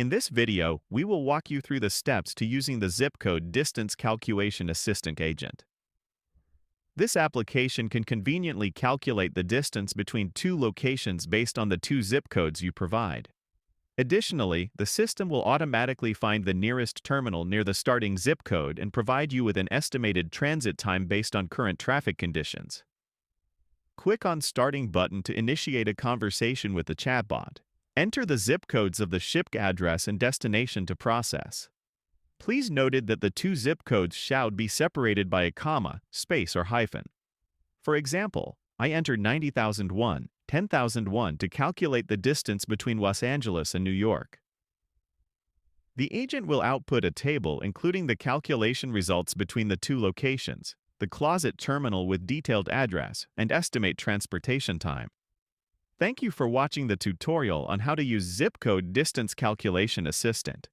In this video, we will walk you through the steps to using the zip code distance calculation assistant agent. This application can conveniently calculate the distance between two locations based on the two zip codes you provide. Additionally, the system will automatically find the nearest terminal near the starting zip code and provide you with an estimated transit time based on current traffic conditions. Click on Starting button to initiate a conversation with the chatbot. Enter the zip codes of the ship address and destination to process. Please note that the two zip codes shall be separated by a comma, space, or hyphen. For example, I entered 90,001, 10,001 to calculate the distance between Los Angeles and New York. The agent will output a table including the calculation results between the two locations, the closet terminal with detailed address, and estimate transportation time. Thank you for watching the tutorial on how to use zip code distance calculation assistant.